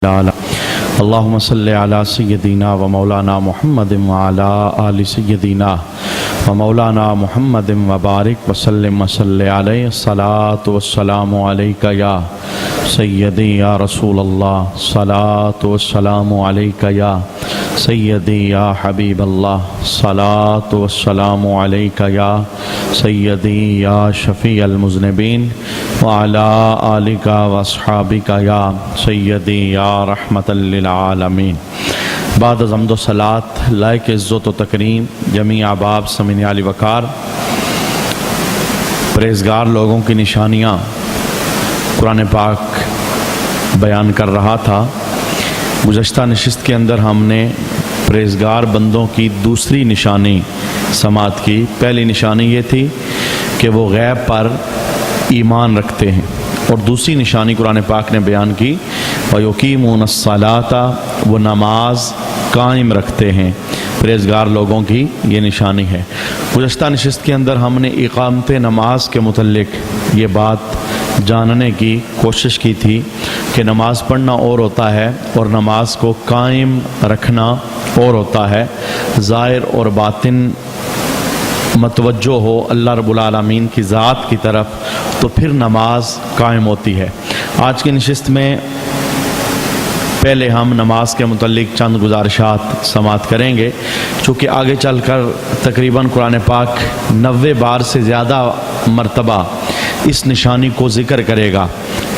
اللهم صل على سيدنا ومولانا محمد وعلى آل سيدنا ومولانا محمد وبارك وسلم وصل عليه الصلاة والسلام عليك يا سيدي يا رسول الله صلاة والسلام عليك يا سيدي يا حبيب الله صلاة والسلام عليك يا سيدي يا شفيع المذنبين وعلى آلك واصحابك يا سيدي يا رحمة للعالمين. بعد از حمد و صلاة لائق عزت و تکریم جمیع احباب سمعین علی وقار، پرہیزگار لوگوں کی نشانیاں قرآن پاک بیان کر رہا تھا. گزشتہ نشست کے اندر ہم نے پرہیزگار بندوں کی دوسری نشانی سماعت کی. پہلی نشانی یہ تھی کہ وہ غیب پر ایمان رکھتے ہیں، اور دوسری نشانی قرآن پاک نے بیان کی وَيُقِيمُونَ الصَّلَاةَ، وہ نماز قائم رکھتے ہیں. پرہیزگار لوگوں کی یہ نشانی ہے. گزشتہ نشست کے اندر ہم نے اقامت نماز کے متعلق یہ بات جاننے کی کوشش کی تھی کہ نماز پڑھنا اور ہوتا ہے اور نماز کو قائم رکھنا اور ہوتا ہے. ظاہر اور باطن متوجہ ہو اللہ رب العالمین کی ذات کی طرف تو پھر نماز قائم ہوتی ہے. آج کی نشست میں پہلے ہم نماز کے متعلق چند گزارشات سماعت کریں گے، چونکہ آگے چل کر تقریباً قرآن پاک 90 بار سے زیادہ مرتبہ اس نشانی کو ذکر کرے گا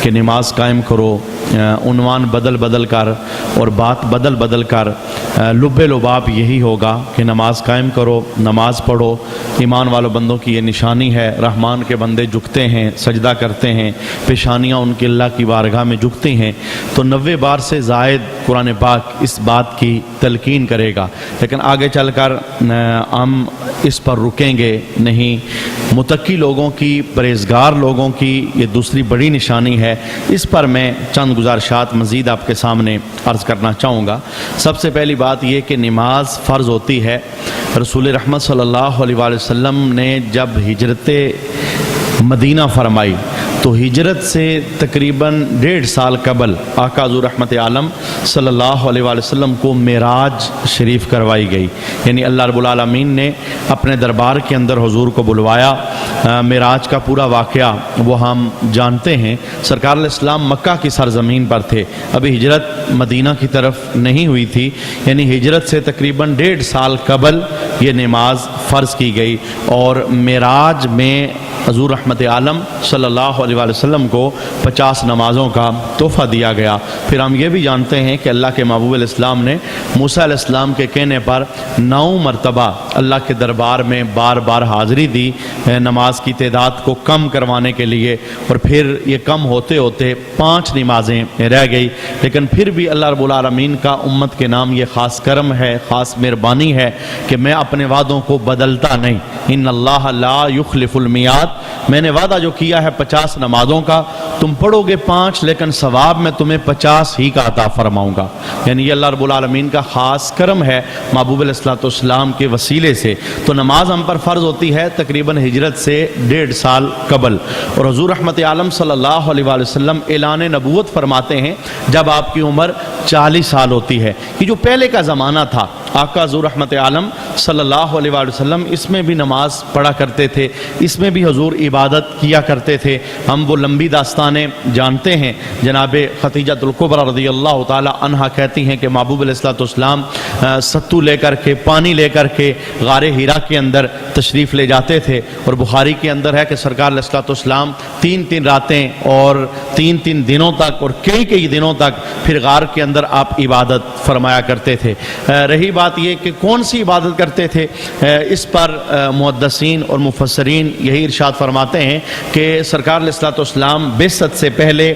کہ نماز قائم کرو. عنوان بدل بدل کر اور بات بدل بدل کر لب لباب یہی ہوگا کہ نماز قائم کرو، نماز پڑھو. ایمان والوں بندوں کی یہ نشانی ہے. رحمان کے بندے جھکتے ہیں، سجدہ کرتے ہیں، پیشانیاں ان کی اللہ کی بارگاہ میں جھکتی ہیں. تو 90 بار سے زائد قرآن پاک اس بات کی تلقین کرے گا، لیکن آگے چل کر ہم اس پر رکیں گے نہیں. متقی لوگوں کی، پرہیزگار لوگوں کی یہ دوسری بڑی نشانی ہے. اس پر میں چند گزارشات مزید آپ کے سامنے عرض کرنا چاہوں گا. سب سے پہلی بات یہ کہ نماز فرض ہوتی ہے. رسول رحمت صلی اللہ علیہ وآلہ وسلم نے جب ہجرت مدینہ فرمائی تو ہجرت سے تقریباً 1.5 سال قبل آقا حضور رحمت عالم صلی اللہ علیہ وآلہ وسلم کو معراج شریف کروائی گئی. یعنی اللہ رب العالمین نے اپنے دربار کے اندر حضور کو بلوایا. معراج کا پورا واقعہ وہ ہم جانتے ہیں. سرکار علیہ السلام مکہ کی سرزمین پر تھے، ابھی ہجرت مدینہ کی طرف نہیں ہوئی تھی. یعنی ہجرت سے تقریباً 1.5 سال قبل یہ نماز فرض کی گئی، اور معراج میں حضور رحمت عالم صلی اللہ علیہ وآلہ وسلم کو 50 نمازوں کا تحفہ دیا گیا. پھر ہم یہ بھی جانتے ہیں کہ اللہ کے محبوب علیہ السلام نے موسیٰ علیہ السلام کے کہنے پر 9 مرتبہ اللہ کے دربار میں بار بار حاضری دی نماز کی تعداد کو کم کروانے کے لیے، اور پھر یہ کم ہوتے ہوتے 5 نمازیں رہ گئی. لیکن پھر بھی اللہ رب العالمین کا امت کے نام یہ خاص کرم ہے، خاص مہربانی ہے کہ میں اپنے وعدوں کو بدلتا نہیں. ان اللہ لا یخلف المیعاد، میں نے وعدہ جو کیا ہے 50 نمازوں کا، تم پڑھو گے 5 لیکن ثواب میں تمہیں 50 ہی کا عطا فرماؤں گا. یعنی یہ اللہ رب العالمین کا خاص کرم ہے محبوب علیہ السلام کے وسیلے سے. تو نماز ہم پر فرض ہوتی ہے تقریباً ہجرت سے 1.5 سال قبل، اور حضور رحمت عالم صلی اللہ علیہ وآلہ وسلم اعلان نبوت فرماتے ہیں جب آپ کی عمر 40 سال ہوتی ہے. یہ جو پہلے کا زمانہ تھا، آقا حضور رحمت عالم صلی اللہ علیہ وآلہ وسلم اس میں بھی نماز پڑھا کرتے تھے، اس میں بھی حضور عبادت کیا کرتے تھے. ہم وہ لمبی داستانیں جانتے ہیں. جناب خدیجہ الکبریٰ رضی اللہ تعالی عنہا کہتی ہیں کہ محبوب علیہ السلام ستو لے کر کے، پانی لے کر کے غار حرا کے اندر تشریف لے جاتے تھے، اور بخاری کے اندر ہے کہ سرکار علیہ السلام 3 راتیں اور 3 دنوں تک اور کئی دنوں تک پھر غار کے اندر آپ عبادت فرمایا کرتے تھے. رہی بات یہ کہ کون سی عبادت کرتے تھے، اس پر محدثین اور مفسرین یہی ارشاد فرماتے ہیں کہ سرکار علیہ السلام بعثت سے پہلے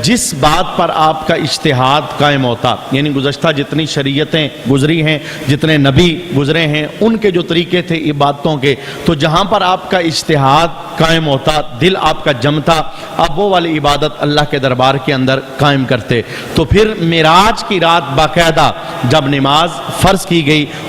جس بات پر آپ کا اجتہاد قائم ہوتا، یعنی گزشتہ جتنی شریعتیں گزری ہیں، جتنے نبی گزرے ہیں، ان کے جو طریقے تھے عبادتوں کے، تو جہاں پر آپ کا اجتہاد قائم ہوتا، دل آپ کا جمتا، آپ وہ والی عبادت اللہ کے دربار کے اندر قائم کرتے. تو پھر معراج کی رات باقاعدہ جب نماز فرض کی گئی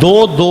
2-2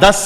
10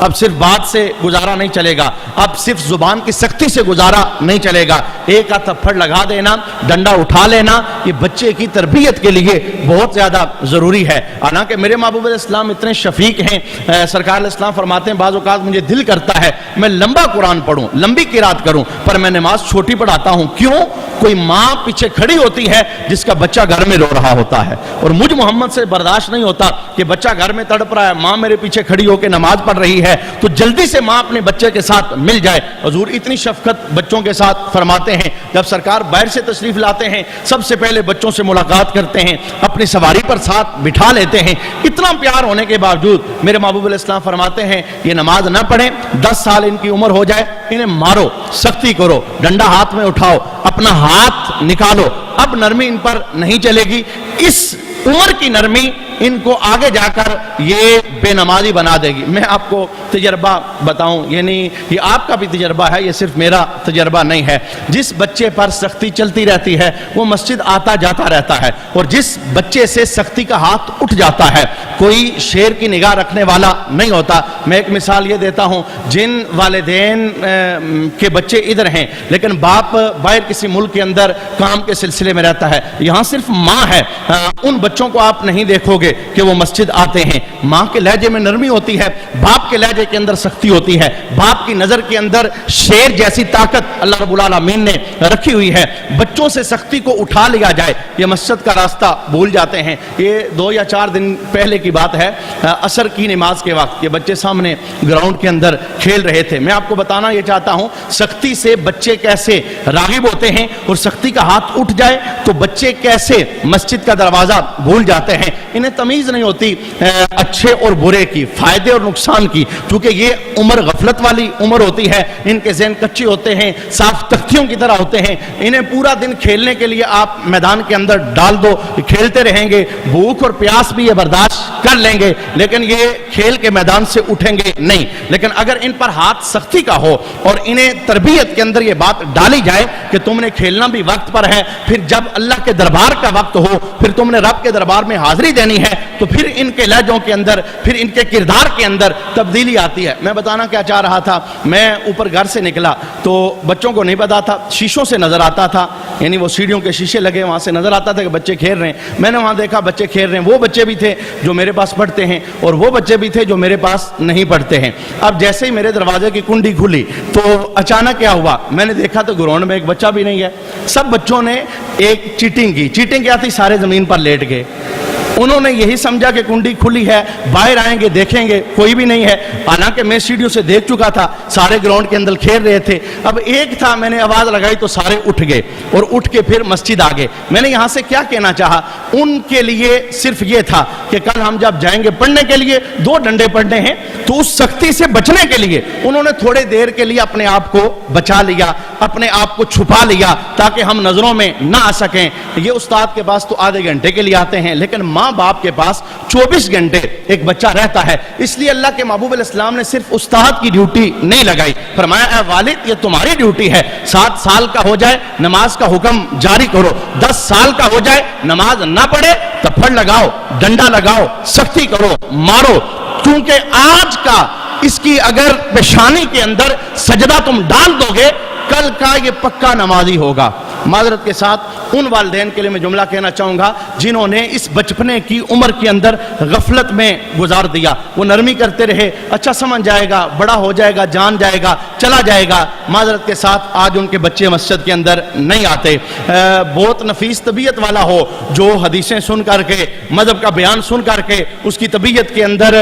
اب صرف بات سے گزارا نہیں چلے گا, اب صرف زبان کی سختی سے گزارا نہیں چلے گا, ایک آدھ تھپڑ لگا دینا, ڈنڈا اٹھا لینا, یہ بچے کی تربیت کے لیے بہت زیادہ ضروری ہے. حالانکہ میرے محبوب اسلام اتنے شفیق ہیں, سرکار علیہ السلام فرماتے ہیں بعض اوقات مجھے دل کرتا ہے میں لمبا قرآن پڑھوں, لمبی قرات کروں, پر میں نماز چھوٹی پڑھاتا ہوں. کیوں؟ کوئی ماں پیچھے کھڑی ہوتی ہے جس کا بچہ گھر میں رو رہا ہوتا ہے, اور مجھ محمد سے برداشت نہیں ہوتا کہ بچہ گھر میں تڑپ رہا ہے, ماں میرے پیچھے کھڑی ہو کے نماز پڑھ رہی ہے, تو جلدی سے ماں اپنے بچے کے ساتھ مل جائے. حضور اتنی شفقت بچوں کے ساتھ فرماتے ہیں, جب سرکار باہر سے تشریف لاتے ہیں سب سے پہلے بچوں سے ملاقات کرتے ہیں, اپنی سواری پر ساتھ بٹھا لیتے ہیں. اتنا پیار ہونے کے باوجود میرے محبوب علیہ السلام فرماتے ہیں یہ نماز نہ پڑھیں, 10 سال ان کی عمر ہو جائے انہیں مارو, سختی کرو, ڈنڈا ہاتھ میں اٹھاؤ, اپنا ہاتھ نکالو, اب نرمی ان پر نہیں چلے گی. اس عمر کی نرمی ان کو آگے جا کر یہ بے نمازی بنا دے گی. میں آپ کو تجربہ بتاؤں, یعنی یہ آپ کا بھی تجربہ ہے, یہ صرف میرا تجربہ نہیں ہے. جس بچے پر سختی چلتی رہتی ہے وہ مسجد آتا جاتا رہتا ہے, اور جس بچے سے سختی کا ہاتھ اٹھ جاتا ہے کوئی شیر کی نگاہ رکھنے والا نہیں ہوتا. میں ایک مثال یہ دیتا ہوں, جن والدین کے بچے ادھر ہیں لیکن باپ باہر کسی ملک کے اندر کام کے سلسلے میں رہتا ہے, یہاں صرف ماں ہے, ان بچوں کو آپ نہیں دیکھو گے کہ وہ مسجد آتے ہیں. ماں کے لہجے میں نرمی ہوتی ہے, باپ کے لہجے کے اندر سختی ہوتی ہے, باپ کی نظر کے اندر شیر جیسی طاقت اللہ رب العالمین نے رکھی ہوئی ہے. بچوں سے سختی کو اٹھا لیا جائے, یہ مسجد کا راستہ بھول جاتے ہیں. یہ 2 یا 4 دن پہلے کی بات ہے, عصر کی نماز کے وقت یہ بچے سامنے گراؤنڈ کے اندر کھیل رہے تھے. میں آپ کو بتانا یہ چاہتا ہوں سختی سے بچے کیسے راغب ہوتے ہیں, اور سختی کا ہاتھ اٹھ جائے تو بچے کیسے مسجد کا دروازہ بھول جاتے ہیں. انہیں تمیز نہیں ہوتی اچھے اور برے کی, فائدے اور نقصان کی, کیونکہ یہ عمر غفلت والی عمر ہوتی ہے. ان کے ذہن کچے ہوتے ہیں, صاف تختیوں کی طرح ہوتے ہیں. انہیں پورا دن کھیلنے کے لیے آپ میدان کے اندر ڈال دو, کھیلتے رہیں گے, بھوک اور پیاس بھی یہ برداشت کر لیں گے, لیکن یہ کھیل کے میدان سے اٹھیں گے نہیں. لیکن اگر ان پر ہاتھ سختی کا ہو اور انہیں تربیت کے اندر یہ بات ڈالی جائے کہ تم نے کھیلنا بھی وقت پر ہے, پھر جب اللہ کے دربار کا وقت ہو پھر تم نے رب کے دربار میں حاضری دینی ہے, تو پھر ان کے لہجوں کے اندر, پھر ان کے کردار کے اندر تبدیلی آتی ہے. میں بتانا کیا چاہ رہا تھا, میں اوپر گھر سے نکلا تو بچوں کو نہیں پتا تھا, شیشوں سے نظر آتا تھا, یعنی وہ سیڑھیوں کے شیشے لگے وہاں سے نظر آتا تھا کہ بچے کھیل رہے ہیں. میں نے وہاں دیکھا بچے کھیل رہے ہیں, وہ بچے بھی تھے جو میرے پاس پڑھتے ہیں اور وہ بچے بھی تھے جو میرے پاس نہیں پڑھتے ہیں. اب جیسے ہی میرے دروازے کی کنڈی کھلی تو اچانک کیا ہوا, میں نے دیکھا تو گراؤنڈ میں ایک بچہ بھی نہیں ہے. سب بچوں نے ایک چیٹنگ کی. چیٹنگ کیا تھی, سارے زمین پر لیٹ گئے. انہوں نے یہی سمجھا کہ کنڈی کھلی ہے, باہر آئیں گے دیکھیں گے کوئی بھی نہیں ہے. حالانکہ میں سیڑھیوں سے دیکھ چکا تھا, سارے گراؤنڈ کے اندر کھیل رہے تھے. اب ایک تھا, میں نے آواز لگائی تو سارے اٹھ گئے اور اٹھ کے پھر مسجد آ گئے. میں نے یہاں سے کیا کہنا چاہا, ان کے لیے صرف یہ تھا کہ کل ہم جب جائیں گے پڑھنے کے لیے 2 ڈنڈے پڑھنے ہیں, تو اس سختی سے بچنے کے لیے انہوں نے تھوڑے دیر کے لیے اپنے آپ کو بچا لیا, اپنے آپ کو چھپا لیا تاکہ ہم نظروں میں نہ آ سکیں. یہ استاد کے پاس تو آدھے گھنٹے کے لیے آتے ہیں, لیکن ماں باپ کے پاس 24 گھنٹے ایک بچہ رہتا ہے. اس لیے اللہ کے محبوب علیہ السلام نے صرف استاد کی ڈیوٹی نہیں لگائی, فرمایا اے والد یہ تمہاری ڈیوٹی ہے, 7 سال کا ہو جائے نماز کا حکم جاری کرو, 10 سال کا ہو جائے نماز نہ پڑھے تھپڑ لگاؤ, ڈنڈا لگاؤ, سختی کرو, مارو. کیونکہ آج کا اس کی اگر پیشانی کے اندر سجدہ تم ڈال دو گے, کل کا یہ پکا نمازی ہوگا. معذرت کے ساتھ ان والدین کے لیے میں جملہ کہنا چاہوں گا جنہوں نے اس بچپنے کی عمر کے اندر غفلت میں گزار دیا. وہ نرمی کرتے رہے, اچھا سمجھ جائے گا, بڑا ہو جائے گا, جان جائے گا, چلا جائے گا. معذرت کے ساتھ آج ان کے بچے مسجد کے اندر نہیں آتے. بہت نفیس طبیعت والا ہو جو حدیثیں سن کر کے, مذہب کا بیان سن کر کے اس کی طبیعت کے اندر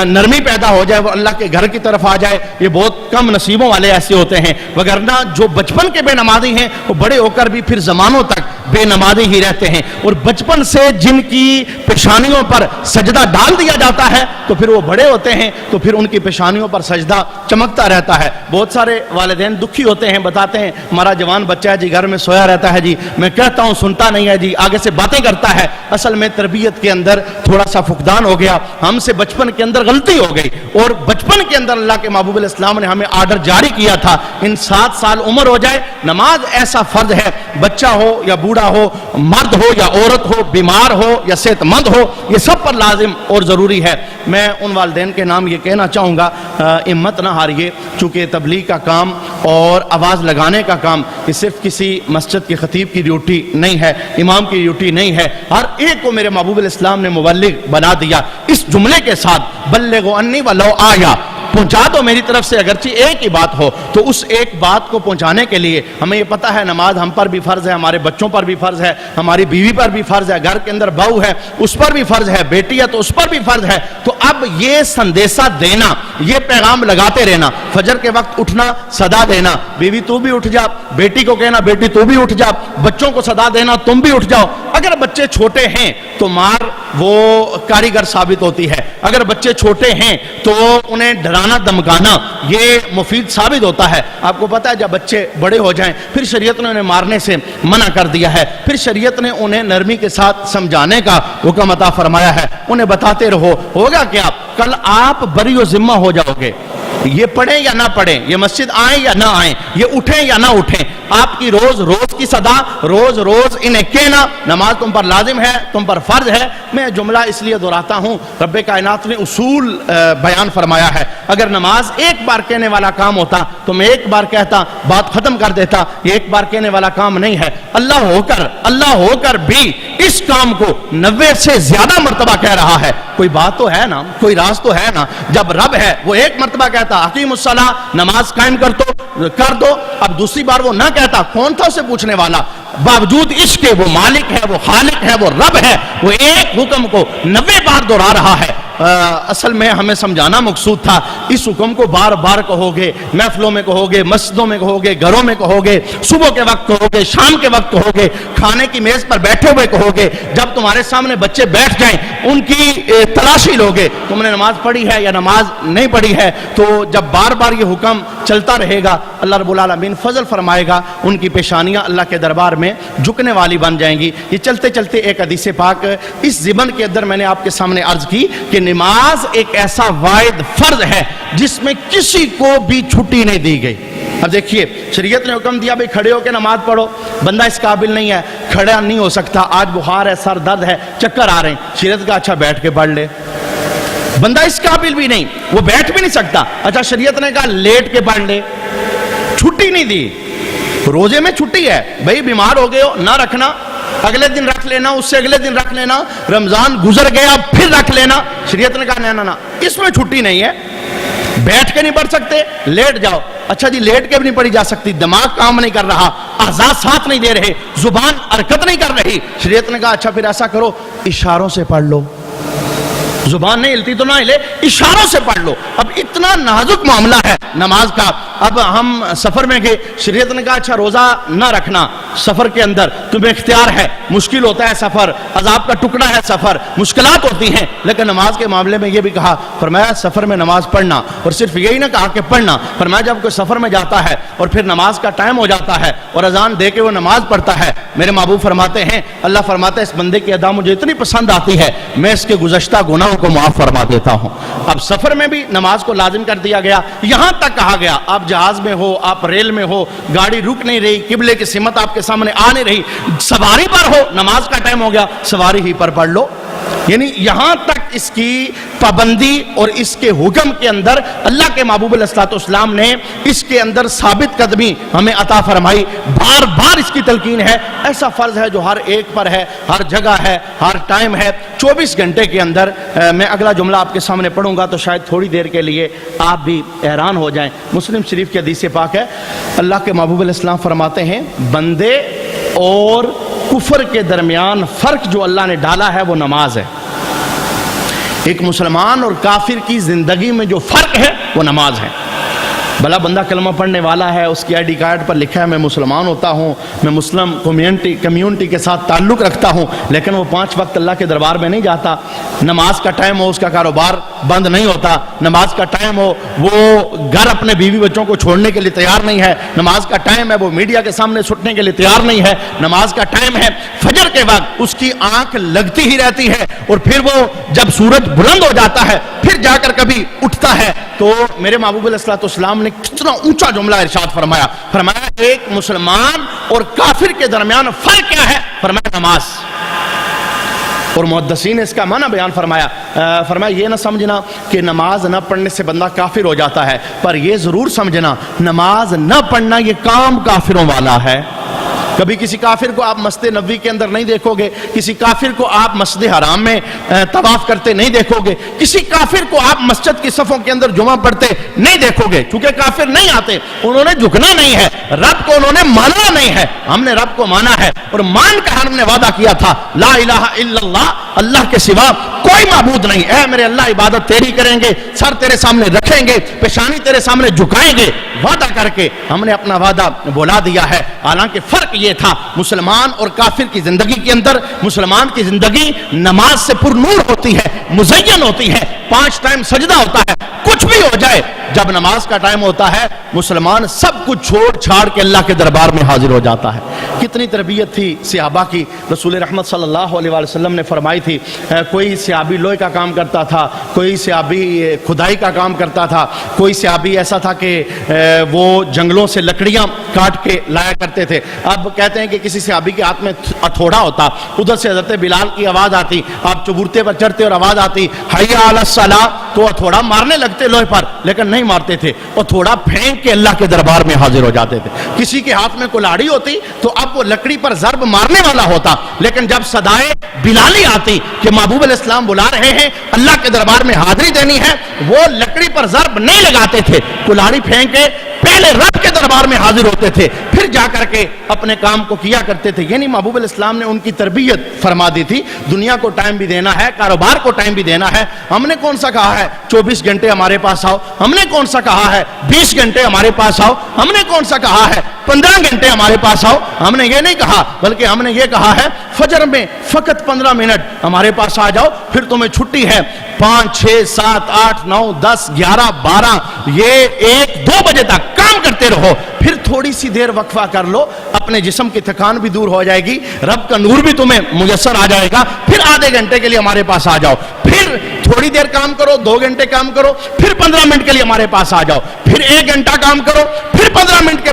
نرمی پیدا ہو جائے, وہ اللہ کے گھر کی طرف آ جائے, یہ بہت کم نصیبوں والے ایسے ہوتے ہیں. وگرنہ جو بچپن کے بے نمازی ہیں وہ بڑے ہو کر بھی پھر زمانوں تک بے نمازی ہی رہتے ہیں. اور بچپن سے جن کی پیشانیوں پر سجدہ ڈال دیا جاتا ہے تو پھر وہ بڑے ہوتے ہیں تو پھر ان کی پیشانیوں پر سجدہ چمکتا رہتا ہے. بہت سارے والدین دکھی ہوتے ہیں, بتاتے ہیں ہمارا جوان بچہ ہے جی گھر میں سویا رہتا ہے جی, میں کہتا ہوں سنتا نہیں ہے جی, آگے سے باتیں کرتا ہے. اصل میں تربیت کے اندر تھوڑا سا فقدان ہو گیا, ہم سے بچپن کے اندر غلطی ہو گئی. اور بچپن کے اندر اللہ کے محبوب علیہ السلام نے ہمیں آرڈر جاری کیا تھا ان 7 سال عمر ہو جائے, نماز ایسا فرض ہے بچہ ہو یا بوڑھا ہو، مرد ہو یا عورت ہو، بیمار ہو یا صحت مند ہو، یہ سب پر لازم اور ضروری ہے۔ میں ان والدین کے نام یہ کہنا چاہوں گا، ہمت نہ ہاریے، چونکہ تبلیغ کا کام اور آواز لگانے کا کام یہ صرف کسی مسجد کے خطیب کی ڈیوٹی نہیں ہے، امام کی ڈیوٹی نہیں ہے، ہر ایک کو میرے محبوب الاسلام نے مبلغ بنا دیا اس جملے کے ساتھ، بلغوا انی ولو آیا، پہنچا دو میری طرف سے اگرچہ ایک ہی بات ہو۔ تو اس ایک بات کو پہنچانے کے لیے ہمیں یہ پتہ ہے نماز ہم پر بھی فرض ہے، ہمارے بچوں پر بھی فرض ہے، ہماری بیوی پر بھی فرض ہے، گھر کے اندر بہو ہے اس پر بھی فرض ہے، بیٹی ہے تو اس پر بھی فرض ہے۔ تو اب یہ سندیسہ دینا، یہ پیغام لگاتے رہنا، فجر کے وقت اٹھنا، صدا دینا، بیوی تو بھی اٹھ جا، بیٹی کو کہنا بیٹی تو بھی اٹھ جا، بچوں کو صدا دینا تم بھی اٹھ جاؤ۔ اگر بچے چھوٹے ہیں تو مار وہ کاریگر ثابت ہوتی ہے، اگر بچے چھوٹے ہیں تو انہیں ڈرانا دمکانا یہ مفید ثابت ہوتا ہے۔ آپ کو پتا ہے جب بچے بڑے ہو جائیں پھر شریعت نے انہیں مارنے سے منع کر دیا ہے، پھر شریعت نے انہیں نرمی کے ساتھ سمجھانے کا حکم عطا فرمایا ہے، انہیں بتاتے رہو۔ ہوگا کیا؟ کل آپ بری و ذمہ ہو جاؤ گے، یہ پڑھیں یا نہ پڑھیں، یہ مسجد آئیں یا نہ آئیں، یہ اٹھیں یا نہ اٹھیں، آپ کی روز روز کی صدا، روز روز انہیں کہنا نماز تم پر لازم ہے، تم پر فرض ہے۔ میں جملہ اس لیے دہراتا ہوں، رب کائنات نے اصول بیان فرمایا ہے، اگر نماز ایک بار کہنے والا کام ہوتا تو میں ایک بار کہتا بات ختم کر دیتا، یہ ایک بار کہنے والا کام نہیں ہے۔ اللہ ہو کر بھی اس کام کو 90 سے زیادہ مرتبہ کہہ رہا ہے، کوئی بات تو ہے نا، کوئی راز تو ہے نا۔ جب رب ہے وہ ایک مرتبہ کہتا اقیم الصلاۃ، نماز قائم کر دو، اب دوسری بار وہ نہ کہتا، کون تھا اسے پوچھنے والا؟ باوجود عشق کے وہ مالک ہے، وہ خالق ہے، وہ رب ہے، وہ ایک حکم کو 90 بار دہرا رہا ہے۔ اصل میں ہمیں سمجھانا مقصود تھا، اس حکم کو بار بار کہو گے، محفلوں میں کہو گے، مسجدوں میں کہو گے، گھروں میں کہو گے، صبح کے وقت کہو گے، شام کے وقت کہو گے، کھانے کی میز پر بیٹھے ہوئے کہو گے، جب تمہارے سامنے بچے بیٹھ جائیں ان کی تلاشی لوگے تم نے نماز پڑھی ہے یا نماز نہیں پڑھی ہے۔ تو جب بار بار یہ حکم چلتا رہے گا اللہ رب العالمین فضل فرمائے گا، ان کی پیشانیاں اللہ کے دربار میں جھکنے والی بن جائیں گی۔ یہ چلتے چلتے ایک حدیث پاک اس ضمن کے اندر میں نے آپ کے سامنے عرض کی کہ نماز ایک ایسا واحد فرض ہے جس میں کسی کو بھی چھٹی نہیں دی گئی۔ اب دیکھیے شریعت نے حکم دیا بھئی کھڑے ہو کے نماز پڑھو، بندہ اس قابل نہیں ہے، کھڑا نہیں ہو سکتا، آج بخار ہے، سر درد ہے، چکر آ رہے ہیں، شریعت کا اچھا بیٹھ کے پڑھ لے، بندہ اس قابل بھی نہیں، وہ بیٹھ بھی نہیں سکتا، اچھا شریعت نے کہا لیٹ کے پڑھ لے، چھٹی نہیں دی۔ روزے میں چھٹی ہے، بھئی بیمار ہو گئے ہو نہ رکھنا، اگلے دن رکھ لینا، اس سے اگلے دن رکھ لینا، رمضان گزر گیا پھر رکھ لینا، شریعت نے کہا نہ اس میں چھٹی نہیں ہے، بیٹھ کے نہیں پڑھ سکتے لیٹ جاؤ۔ اچھا جی لیٹ کے بھی نہیں پڑھی جا سکتی، دماغ کام نہیں کر رہا، اعضاء ساتھ نہیں دے رہے، زبان حرکت نہیں کر رہی، شریعت نے کہا اچھا پھر ایسا کرو اشاروں سے پڑھ لو، زبان نہیں ہلتی تو نہ ہلے، اشاروں سے پڑھ لو۔ اب اتنا نازک معاملہ ہے نماز کا۔ اب ہم سفر میں گئے، شریعت نے کہا اچھا روزہ نہ رکھنا سفر کے اندر، تمہیں اختیار ہے، مشکل ہوتا ہے سفر، عذاب کا ٹکڑا ہے سفر، مشکلات ہوتی ہیں، لیکن نماز کے معاملے میں یہ بھی کہا، فرمایا سفر میں نماز پڑھنا، اور صرف یہی نہ کہا کہ پڑھنا، فرمایا جب کوئی سفر میں جاتا ہے اور پھر نماز کا ٹائم ہو جاتا ہے اور اذان دے کے وہ نماز پڑھتا ہے، میرے محبوب فرماتے ہیں، اللہ فرماتا ہے اس بندے کی ادا مجھے اتنی پسند آتی ہے میں اس کے گزشتہ گناہوں کو معاف فرما دیتا ہوں۔ اب سفر میں بھی نماز کو لازم کر دیا گیا، یہاں تک کہا گیا آپ جہاز میں ہو، آپ ریل میں ہو، گاڑی رک نہیں رہی، قبلے کی سمت آپ کے سامنے آ نہیں رہی، سواری پر ہو، نماز کا ٹائم ہو گیا، سواری ہی پر پڑھ لو۔ یعنی یہاں تک اس کی پابندی اور اس کے حکم کے اندر اللہ کے محبوب علیہ الصلوۃ والسلام نے اس کے اندر ثابت قدمی ہمیں عطا فرمائی، بار بار اس کی تلقین ہے، ایسا فرض ہے جو ہر ایک پر ہے، ہر جگہ ہے، ہر ٹائم ہے، 24 گھنٹے کے اندر۔ میں اگلا جملہ آپ کے سامنے پڑھوں گا تو شاید تھوڑی دیر کے لیے آپ بھی حیران ہو جائیں۔ مسلم شریف کی حدیث پاک ہے، اللہ کے محبوب علیہ السلام فرماتے ہیں بندے اور کفر کے درمیان فرق جو اللہ نے ڈالا ہے وہ نماز ہے۔ ایک مسلمان اور کافر کی زندگی میں جو فرق ہے وہ نماز ہے۔ بھلا بندہ کلمہ پڑھنے والا ہے، اس کی آئی ڈی کارڈ پر لکھا ہے میں مسلمان ہوتا ہوں، میں مسلم کمیونٹی کے ساتھ تعلق رکھتا ہوں، لیکن وہ 5 وقت اللہ کے دربار میں نہیں جاتا، نماز کا ٹائم ہو اس کا کاروبار بند نہیں ہوتا، نماز کا ٹائم ہو وہ گھر اپنے بیوی بچوں کو چھوڑنے کے لیے تیار نہیں ہے، نماز کا ٹائم ہے وہ میڈیا کے سامنے چھٹنے کے لیے تیار نہیں ہے، نماز کا ٹائم ہے فجر کے وقت اس کی آنکھ لگتی ہی رہتی ہے، اور پھر وہ جب سورج بلند ہو جاتا ہے پھر جا کر کبھی اٹھتا ہے۔ تو میرے محبوب علیہ الصلوۃ والسلام نے کتنا اونچا جملہ ارشاد فرمایا، فرمایا ایک مسلمان اور کافر کے درمیان فرق کیا ہے؟ فرمایا نماز. اور محدثین نے اس کا معنی بیان فرمایا یہ نہ سمجھنا کہ نماز نہ پڑھنے سے بندہ کافر ہو جاتا ہے، پر یہ ضرور سمجھنا نماز نہ پڑھنا یہ کام کافروں والا ہے. کبھی کسی کافر کو آپ مسجد نبوی کے اندر نہیں دیکھو گے، کسی کافر کو آپ مسجد حرام میں طواف کرتے نہیں دیکھو گے، کسی کافر کو آپ مسجد کی صفوں کے اندر جمعہ پڑھتے نہیں دیکھو گے، کیونکہ کافر نہیں آتے، انہوں نے جھکنا نہیں ہے، رب کو انہوں نے ماننا نہیں ہے. ہم نے رب کو مانا ہے اور مان کر ہم نے وعدہ کیا تھا لا الہ الا اللہ، اللہ کے سوا کوئی معبود نہیں. اے میرے اللہ عبادت تیری کریں گے، سر تیرے سامنے رکھیں گے، پیشانی تیرے سامنے جھکائیں گے. وعدہ کر کے ہم نے اپنا وعدہ بولا دیا ہے. حالانکہ فرق یہ تھا مسلمان اور کافر کی زندگی کے اندر، مسلمان کی زندگی نماز سے پر نور ہوتی ہے، مزین ہوتی ہے، 5 ٹائم سجدہ ہوتا ہے. کچھ بھی ہو جائے جب نماز کا ٹائم ہوتا ہے مسلمان سب کچھ چھوڑ چھاڑ کے اللہ کے دربار میں حاضر ہو جاتا ہے. کتنی تربیت تھی صحابہ کی. رسول رحمت صلی اللہ علیہ وسلم نے فرمائی تھی کوئی صحابی لوہے کا کام کرتا تھا، کوئی صحابی کھدائی کا کام کرتا تھا، کوئی صحابی ایسا تھا کہ وہ جنگلوں سے لکڑیاں کاٹ کے لایا کرتے تھے. اب کہتے ہیں کہ کسی صحابی کے ہاتھ میں ہتھوڑا ہوتا، ادھر سے حضرت بلال کی آواز آتی، آپ چبورتے پر چڑھتے اور آواز آتی حی علی الصلاۃ، تو ہتھوڑا مارنے لگتے لوہے پر، لیکن نہیں مارتے تھے، ہتھوڑا پھینک کے اللہ کے دربار میں حاضر ہو جاتے تھے. کسی کے ہاتھ میں کلاڑی ہوتی تو اب وہ لکڑی پر ضرب مارنے والا ہوتا، لیکن جب صدائے بلالی آتی کہ محبوب علیہ السلام بلا رہے ہیں، اللہ کے دربار میں حاضری دینی ہے، وہ لکڑی پر ضرب نہیں لگاتے تھے، کلاڑی پھینک کے پہلے رب کے دربار میں حاضر ہوتے تھے، پھر جا کر کے اپنے کام کو کیا کرتے تھے. یعنی محبوب علیہ السلام نے ان کی تربیت فرما دی تھی. دنیا کو ٹائم بھی دینا ہے، کاروبار کو ٹائم بھی دینا ہے. ہم نے کون سا کہا ہے 24 گھنٹے ہمارے پاس آؤ، ہم نے کون سا کہا ہے 20 گھنٹے ہمارے پاس آؤ، ہم نے کون سا کہا ہے 15 گھنٹے ہمارے پاس آؤ. ہم نے یہ نہیں کہا، بلکہ ہم نے یہ کہا ہے فجر میں فقط 15 منٹ ہمارے پاس آ جاؤ، پھر تمہیں چھٹی ہے. 5 6 7 8 9 10 11 12 یہ 1 2 بجے تک کام کرتے رہو، پھر تھوڑی سی دیر وقفہ کر لو، اپنے جسم کی تھکان بھی دور ہو جائے گی، رب کا نور بھی تمہیں میسر آ جائے گا. پھر آدھے گھنٹے کے لیے ہمارے پاس آ جاؤ، پھر تھوڑی دیر کام کرو، 2 گھنٹے کام کرو، پھر 15 منٹ کے لیے ہمارے پاس آ جاؤ، پھر 1 گھنٹہ کام کرو، پھر 15 منٹ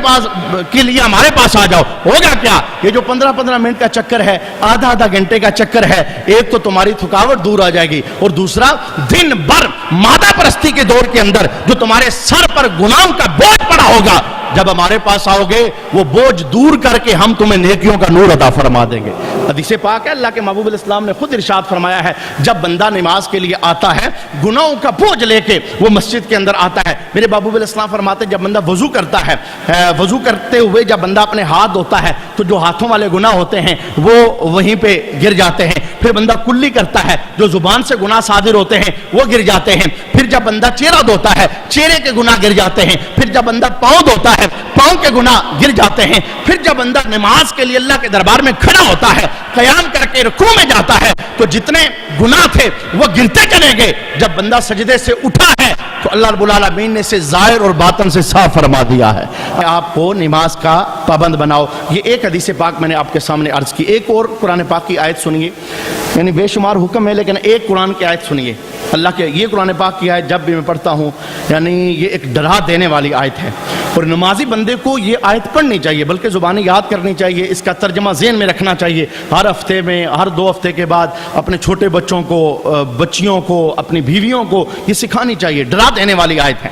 کے لیے ہمارے پاس آ جاؤ. ہوگا کیا؟ یہ جو 15 منٹ کا چکر ہے، آدھا گھنٹے کا چکر ہے، ایک تو تمہاری تھکاوٹ دور آ جائے گی، اور دوسرا دن بھر مادہ پرستی کے دور کے اندر جو تمہارے سر پر گناہوں کا بوجھ پڑا ہوگا، جب ہمارے پاس آؤ گے وہ بوجھ دور کر کے ہم تمہیں نیکیوں کا نور عطا فرما دیں گے. حدیث پاک ہے، اللہ کے محبوب علیہ السلام نے خود ارشاد فرمایا ہے جب بندہ نماز کے لیے آتا ہے گناہوں کا بوجھ لے کے وہ مسجد کے اندر آتا ہے. میرے محبوب علیہ السلام فرماتے ہیں جب بندہ وضو کرتا ہے، وضو کرتے ہوئے جب بندہ اپنے ہاتھ دھوتا ہے تو جو ہاتھوں والے گناہ ہوتے ہیں وہ وہیں پہ گر جاتے ہیں. پھر بندہ کلی کرتا ہے، جو زبان سے گناہ صادر ہوتے ہیں وہ گر جاتے ہیں. پھر جب بندہ چہرہ دھوتا ہے، چہرے کے گناہ گر جاتے ہیں. پھر جب بندہ پاؤں دھوتا ہے، پاؤں کے گناہ گر جاتے ہیں. پھر جب بندہ نماز کے لیے اللہ کے دربار میں کھڑا ہوتا ہے، قیام کر کے رکوع میں جاتا ہے، تو جتنے گناہ تھے وہ گرتے چلے گئے. جب بندہ سجدے سے اٹھا ہے تو اللہ رب العالمین نے اسے ظاہر اور باطن سے صاف فرما دیا ہے. آپ کو نماز کا پابند بناؤ. یہ ایک حدیث پاک میں نے آپ کے سامنے عرض کی. ایک اور قرآن پاک کی آیت سنیے. یعنی بے شمار حکم ہے لیکن ایک قرآن کی آیت سنیے. اللہ کے یہ قرآن پاک کی آیت جب بھی میں پڑھتا ہوں یعنی یہ ایک ڈرا دینے والی آیت ہے، اور نمازی بندے کو یہ آیت پڑھنی چاہیے، بلکہ زبانی یاد کرنی چاہیے، اس کا ترجمہ ذہن میں رکھنا چاہیے. ہر ہفتے میں، ہر 2 ہفتے کے بعد اپنے چھوٹے بچوں کو، بچیوں کو، اپنی بیویوں کو یہ سکھانی چاہیے. ڈرا دینے والی آیت ہے.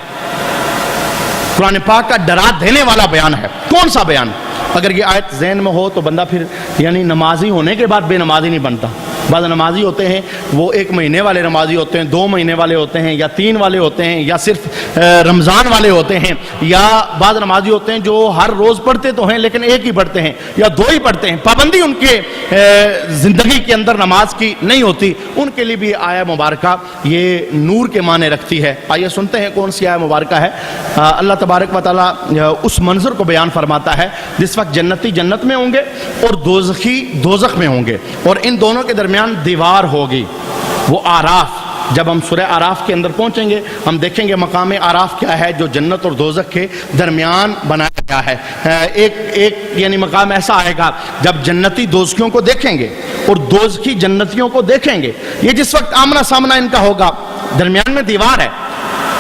قرآن پاک کا ڈرا دینے والا بیان ہے. کون سا بیان؟ اگر یہ آیت ذہن میں ہو تو بندہ پھر یعنی نمازی ہونے کے بعد بے نمازی نہیں بنتا. بعض نمازی ہوتے ہیں وہ 1 مہینے والے نمازی ہوتے ہیں، 2 مہینے والے ہوتے ہیں، یا 3 والے ہوتے ہیں، یا صرف رمضان والے ہوتے ہیں، یا بعض نمازی ہوتے ہیں جو ہر روز پڑھتے تو ہیں لیکن ایک ہی پڑھتے ہیں یا 2 ہی پڑھتے ہیں. پابندی ان کے زندگی کے اندر نماز کی نہیں ہوتی. ان کے لیے بھی آیہ مبارکہ یہ نور کے معنی رکھتی ہے. آئیے سنتے ہیں کون سی آیہ مبارکہ ہے. اللہ تبارک و تعالیٰ اس منظر کو بیان فرماتا ہے جس وقت جنتی جنت میں ہوں گے اور دوزخی دوزخ میں ہوں گے، اور ان دونوں کے درمیان دیوار ہوگی. وہ آراف، جب ہم سورہ آراف کے اندر پہنچیں گے ہم دیکھیں گے مقام آراف کیا ہے جو جنت اور دوزخ کے درمیان بنایا گیا ہے. ایک یعنی مقام ایسا آئے گا جب جنتی دوزخیوں کو دیکھیں گے اور دوزخی جنتیوں کو دیکھیں گے. یہ جس وقت آمنا سامنا ان کا ہوگا، درمیان میں دیوار ہے.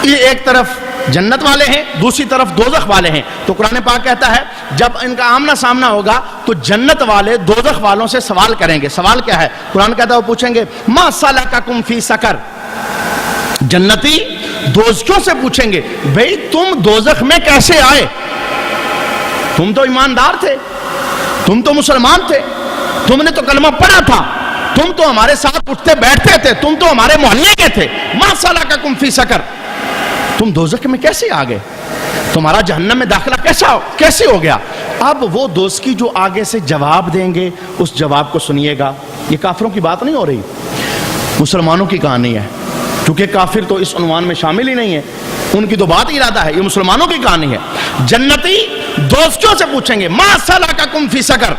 یہ ایک طرف جنت والے ہیں، دوسری طرف دوزخ والے ہیں. تو قرآن پاک کہتا ہے جب ان کا آمنا سامنا ہوگا تو جنت والے دوزخ والوں سے سوال کریں گے. سوال کیا ہے؟ قرآن کہتا ہے وہ پوچھیں گے ما سلککم فی سقر. جنتی دوزخیوں سے پوچھیں گے بھئی تم دوزخ میں کیسے آئے؟ تم تو ایماندار تھے، تم تو مسلمان تھے، تم نے تو کلمہ پڑھا تھا، تم تو ہمارے ساتھ اٹھتے بیٹھتے تھے، تم تو ہمارے محلے کے تھے، ما سلککم فی سقر، تم دوزخ میں کیسے آ گئے؟ تمہارا جہنم میں داخلہ کیسے ہو گیا؟ اب وہ دوزخی جو آگے سے جواب دیں گے اس جواب کو سنیے گا. یہ کافروں کی بات نہیں ہو رہی، مسلمانوں کی کہانی ہے، کیونکہ کافر تو اس عنوان میں شامل ہی نہیں ہے، ان کی تو بات ارادہ ہے، یہ مسلمانوں کی کہانی ہے. جنتی دوزخیوں سے پوچھیں گے ما سلککم فی سقر.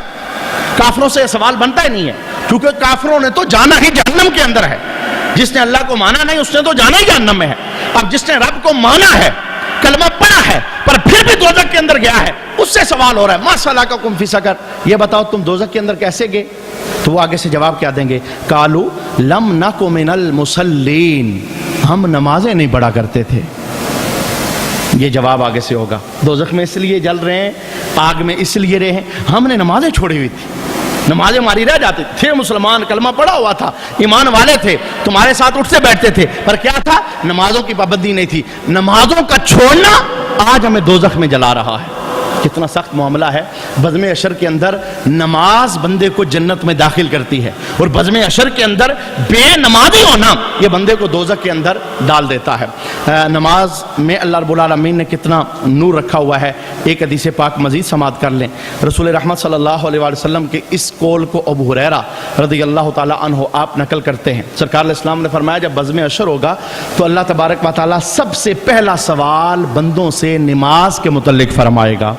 کافروں سے یہ سوال بنتا ہی نہیں ہے، کیونکہ کافروں نے تو جانا ہی جہنم کے اندر ہے. جس نے اللہ کو مانا نہیں اس نے تو جانا ہی جہنم میں ہے. اب جس نے رب کو مانا ہے، کلمہ پڑھا ہے، پر پھر بھی دوزخ کے اندر گیا ہے، اس سے سوال ہو رہا ہے ما سلککم فی سقر. یہ بتاؤ تم دوزخ کے اندر کیسے گئے؟ تو وہ آگے سے جواب کیا دیں گے؟ قالوا لم نک من المصلین، ہم نمازیں نہیں پڑھا کرتے تھے. یہ جواب آگے سے ہوگا. دوزخ میں اس لیے جل رہے ہیں، آگ میں اس لیے رہے ہیں، ہم نے نمازیں چھوڑی ہوئی تھی، نمازیں ہماری رہ جاتی تھے، مسلمان کلمہ پڑھا ہوا تھا، ایمان والے تھے، تمہارے ساتھ اٹھتے بیٹھتے تھے، پر کیا تھا؟ نمازوں کی پابندی نہیں تھی. نمازوں کا چھوڑنا آج ہمیں دوزخ میں جلا رہا ہے. کتنا سخت معاملہ ہے. بزم عشر کے اندر نماز بندے کو جنت میں داخل کرتی ہے، اور بزم عشر کے اندر بے نمازی ہونا یہ بندے کو دوزخ کے اندر ڈال دیتا ہے. نماز میں اللہ رب العالمین نے کتنا نور رکھا ہوا ہے. ایک حدیث پاک مزید سماعت کر لیں. رسول رحمت صلی اللہ علیہ وسلم کے اس قول کو ابو ہریرہ رضی اللہ تعالی عنہ آپ نقل کرتے ہیں. سرکار علیہ السلام نے فرمایا جب بزم عشر ہوگا تو اللہ تبارک و تعالی سب سے پہلا سوال بندوں سے نماز کے متعلق فرمائے گا.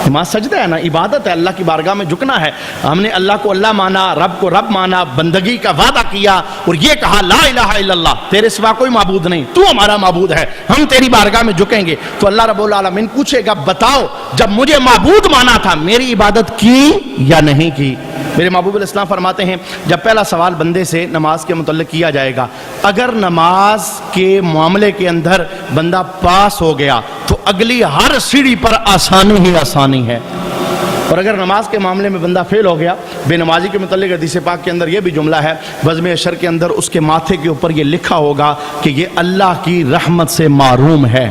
نماز سجدہ ہے نا، عبادت ہے، اللہ کی بارگاہ میں جھکنا ہے. ہم نے اللہ کو اللہ مانا، رب کو رب مانا، بندگی کا وعدہ کیا اور یہ کہا لا الہ الا اللہ، تیرے سوا کوئی معبود نہیں، تو ہمارا معبود ہے، ہم تیری بارگاہ میں جھکیں گے. تو اللہ رب العالمین پوچھے گا بتاؤ جب مجھے معبود مانا تھا میری عبادت کی یا نہیں کی؟ میرے محبوب علیہ السلام فرماتے ہیں جب پہلا سوال بندے سے نماز کے متعلق کیا جائے گا، اگر نماز کے معاملے کے اندر بندہ پاس ہو گیا تو اگلی ہر سیڑھی پر آسانی ہی آسانی ہے. اور اگر نماز کے معاملے میں بندہ فیل ہو گیا، بے نمازی کے متعلق حدیث پاک کے اندر یہ بھی جملہ ہے بزم عشر کے اندر اس کے ماتھے کے اوپر یہ لکھا ہوگا کہ یہ اللہ کی رحمت سے محروم ہے،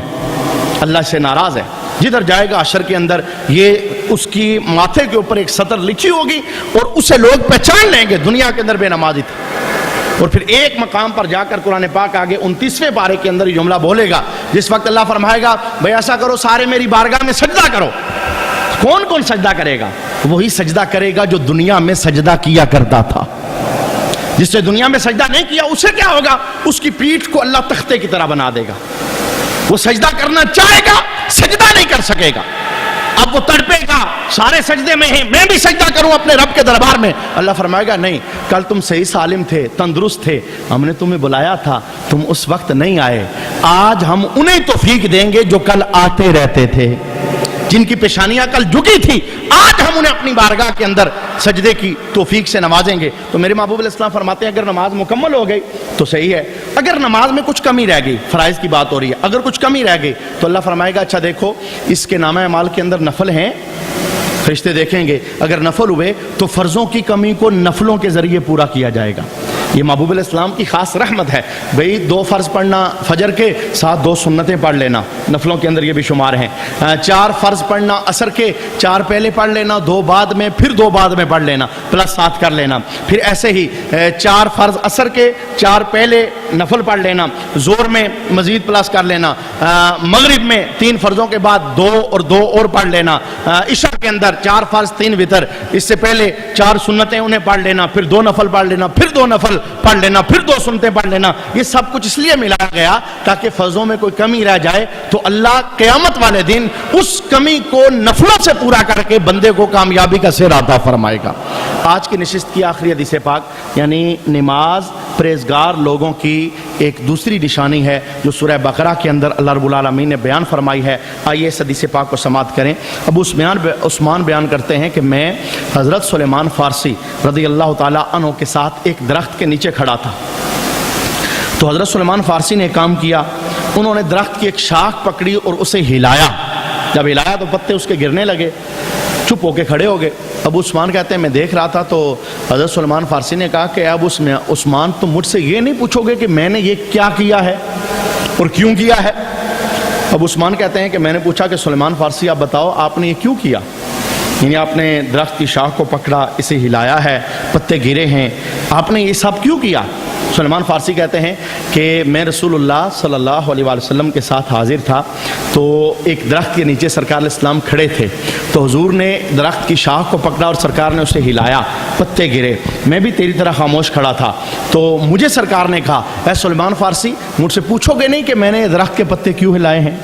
اللہ سے ناراض ہے. جدھر جائے گا عشر کے اندر یہ اس کی ماتھے کے اوپر ایک سطر لکھی ہوگی اور اسے لوگ پہچان لیں گے دنیا کے اندر بے نمازی تھا. اور پھر ایک مقام پر جا کر قرآن پاک آگے 29ویں پارے کے اندر یہ جملہ بولے گا جس وقت اللہ فرمائے گا بھئی ایسا کرو سارے میری بارگاہ میں سجدہ کرو. کون کون سجدہ کرے گا؟ وہی سجدہ کرے گا جو دنیا میں سجدہ کیا کرتا تھا. جس نے دنیا میں سجدہ نہیں کیا اسے کیا ہوگا؟ اس کی پیٹھ کو اللہ تختے کی طرح بنا دے گا. وہ سجدہ کرنا چاہے گا سجدہ نہیں کر سکے گا. اب وہ تڑپے گا سارے سجدے میں ہیں، میں بھی سجدہ کروں اپنے رب کے دربار میں. اللہ فرمائے گا نہیں، کل تم صحیح سالم تھے، تندرست تھے، ہم نے تمہیں بلایا تھا، تم اس وقت نہیں آئے. آج ہم انہیں توفیق دیں گے جو کل آتے رہتے تھے، جن کی پیشانیاں کل جھکی تھی، آج ہم انہیں اپنی بارگاہ کے اندر سجدے کی توفیق سے نوازیں گے. تو میرے محبوب علیہ السلام فرماتے ہیں اگر نماز مکمل ہو گئی تو صحیح ہے، اگر نماز میں کچھ کمی رہ گئی، فرائض کی بات ہو رہی ہے، اگر کچھ کمی رہ گئی تو اللہ فرمائے گا اچھا دیکھو اس کے نامہ اعمال کے اندر نفل ہیں، فرشتے دیکھیں گے، اگر نفل ہوئے تو فرضوں کی کمی کو نفلوں کے ذریعے پورا کیا جائے گا. یہ محبوب علیہ السلام کی خاص رحمت ہے. بھئی 2 فرض پڑھنا فجر کے ساتھ 2 سنتیں پڑھ لینا، نفلوں کے اندر یہ بھی شمار ہیں. 4 فرض پڑھنا عصر کے، 4 پہلے پڑھ لینا، 2 بعد میں، پھر 2 بعد میں پڑھ لینا، پلس 7 کر لینا. پھر ایسے ہی 4 فرض عصر کے، 4 پہلے نفل پڑھ لینا، زور میں مزید پلس کر لینا، مغرب میں 3 فرضوں کے بعد 2 اور 2 اور پڑھ لینا، عشاء کے اندر 4 فرض 3 وتر، اس سے پہلے 4 سنتیں انہیں پڑھ لینا، پھر 2 نفل پڑھ لینا، پھر 2 نفل پڑھ لینا، پھر 2 سنتیں پڑھ لینا. یہ سب کچھ اس لیے ملایا گیا تاکہ فرضوں میں کوئی کمی رہ جائے تو اللہ قیامت والے دن اس کمی کو نفلوں سے پورا کر کے بندے کو کامیابی کا سر عطا فرمائے گا. آج کی نشست کی آخری حدیث پاک یعنی نماز پرہیزگار لوگوں کی ایک دوسری نشانی ہے جو سورہ بقرہ کے اندر اللہ رب العالمین نے بیان فرمائی ہے. آئیے اس حدیث پاک کو سماعت کریں. ابو عثمان بیان کرتے ہیں کہ میں حضرت سلیمان فارسی رضی اللہ تعالیٰ عنہ کے ساتھ ایک درخت کے نیچے کھڑا تھا. تو حضرت سلیمان فارسی نے کام کیا، انہوں نے درخت کی ایک شاخ پکڑی اور اسے ہلایا. جب ہلایا تو پتے اس کے گرنے لگے. چپ ہو کے کھڑے ہو گئے. ابو عثمان کہتے ہیں میں دیکھ رہا تھا تو حضرت سلمان فارسی نے کہا کہ اب عثمان تم مجھ سے یہ نہیں پوچھو گے کہ میں نے یہ کیا کیا ہے اور کیوں کیا ہے؟ ابو عثمان کہتے ہیں کہ میں نے پوچھا کہ سلمان فارسی آپ بتاؤ آپ نے یہ کیوں کیا؟ یعنی آپ نے درخت کی شاخ کو پکڑا، اسے ہلایا ہے، پتے گرے ہیں، آپ نے یہ سب کیوں کیا؟ سلمان فارسی کہتے ہیں کہ میں رسول اللہ صلی اللہ علیہ وآلہ وسلم کے ساتھ حاضر تھا تو ایک درخت کے نیچے سرکار علیہ السلام کھڑے تھے تو حضور نے درخت کی شاخ کو پکڑا اور سرکار نے اسے ہلایا، پتے گرے. میں بھی تیری طرح خاموش کھڑا تھا تو مجھے سرکار نے کہا اے سلمان فارسی مجھ سے پوچھو گے نہیں کہ میں نے درخت کے پتے کیوں ہلائے ہیں؟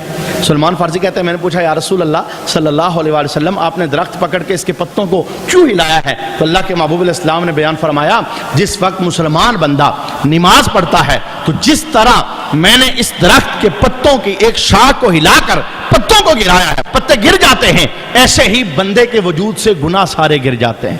سلمان فارسی کہتے ہیں میں نے پوچھا یا رسول اللہ صلی اللہ علیہ وآلہ وسلم آپ نے درخت پکڑ کے اس کے پتوں کو کیوں ہلایا ہے؟ تو اللہ کے محبوب علیہ السلام نے بیان فرمایا جس وقت مسلمان بندہ نماز پڑھتا ہے تو جس طرح میں نے اس درخت کے پتوں کی ایک شاخ کو ہلا کر پتوں کو گرایا ہے، پتے گر جاتے ہیں، ایسے ہی بندے کے وجود سے گناہ سارے گر جاتے ہیں.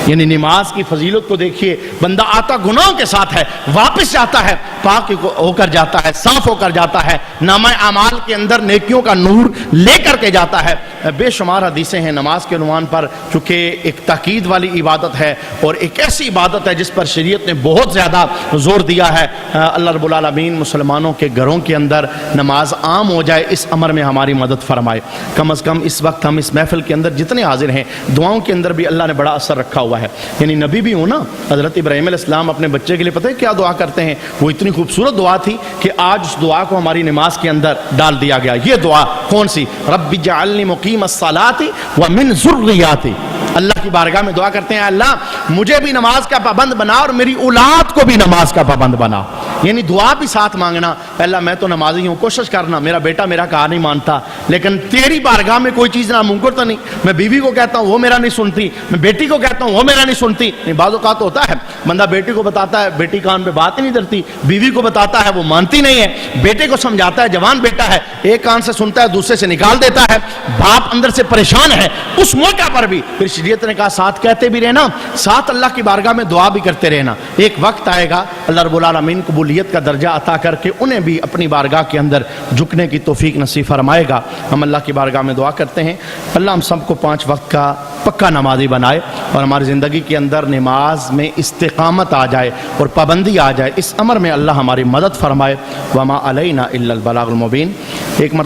یعنی نماز کی فضیلت کو دیکھیے، بندہ آتا گناہوں کے ساتھ ہے، واپس جاتا ہے پاک ہو کر جاتا ہے، صاف ہو کر جاتا ہے، نامہ اعمال کے اندر نیکیوں کا نور لے کر کے جاتا ہے. بے شمار حدیثیں ہیں نماز کے عنوان پر، چونکہ ایک تاکید والی عبادت ہے اور ایک ایسی عبادت ہے جس پر شریعت نے بہت زیادہ زور دیا ہے. اللہ رب العالمین مسلمانوں کے گھروں کے اندر نماز عام ہو جائے، اس امر میں ہماری مدد فرمائے. کم از کم اس وقت ہم اس محفل کے اندر جتنے حاضر ہیں دعاؤں کے اندر بھی اللہ نے بڑا اثر رکھا ہوا ہے. یعنی نبی بھی ہوں نا، حضرت ابراہیم علیہ السلام اپنے بچے کے لیے پتہ ہے کیا دعا کرتے ہیں؟ وہ اتنی خوبصورت دعا تھی کہ آج اس دعا کو ہماری نماز کے اندر ڈال دیا گیا. یہ دعا کون سی؟ رب اجعلنی مقیم الصلاۃ ومن ذریاتی. اللہ کی بارگاہ میں دعا کرتے ہیں اللہ مجھے بھی نماز کا پابند بنا اور میری اولاد کو بھی نماز کا پابند بنا. یعنی دعا بھی ساتھ مانگنا، اللہ میں تو نمازی ہوں، کوشش کرنا، میرا بیٹا میرا کہا نہیں مانتا لیکن تیری بارگاہ میں کوئی چیز ناممکن تو نہیں. میں بیوی کو کہتا ہوں وہ میرا نہیں سنتی، میں بیٹی کو کہتا ہوں وہ میرا نہیں سنتی. بعض اوقات ہوتا ہے بندہ بیٹی کو بتاتا ہے بیٹی کان پہ بات ہی نہیں کرتی، بیوی کو بتاتا ہے وہ مانتی نہیں ہے، بیٹے کو سمجھاتا ہے جوان بیٹا ہے ایک کان سے سنتا ہے دوسرے سے نکال دیتا ہے، باپ اندر سے پریشان ہے. اس موقع پر بھی پھر شریعت نے کہا ساتھ کہتے بھی رہنا، ساتھ اللہ کی بارگاہ میں دعا بھی کرتے رہنا. ایک وقت آئے گا اللہ رب العالمین قبولیت کا درجہ عطا کر کے انہیں بھی اپنی بارگاہ کے اندر جھکنے کی توفیق نصیب فرمائے گا. ہم اللہ کی بارگاہ میں دعا کرتے ہیں اللہ ہم سب کو 5 وقت کا پکا نمازی بنائے اور ہماری زندگی کے اندر نماز میں استقامت آ جائے اور پابندی آ جائے. اس امر میں اللہ ہماری مدد فرمائے. وما علینا الا البلاغ المبین. ایک مرتبہ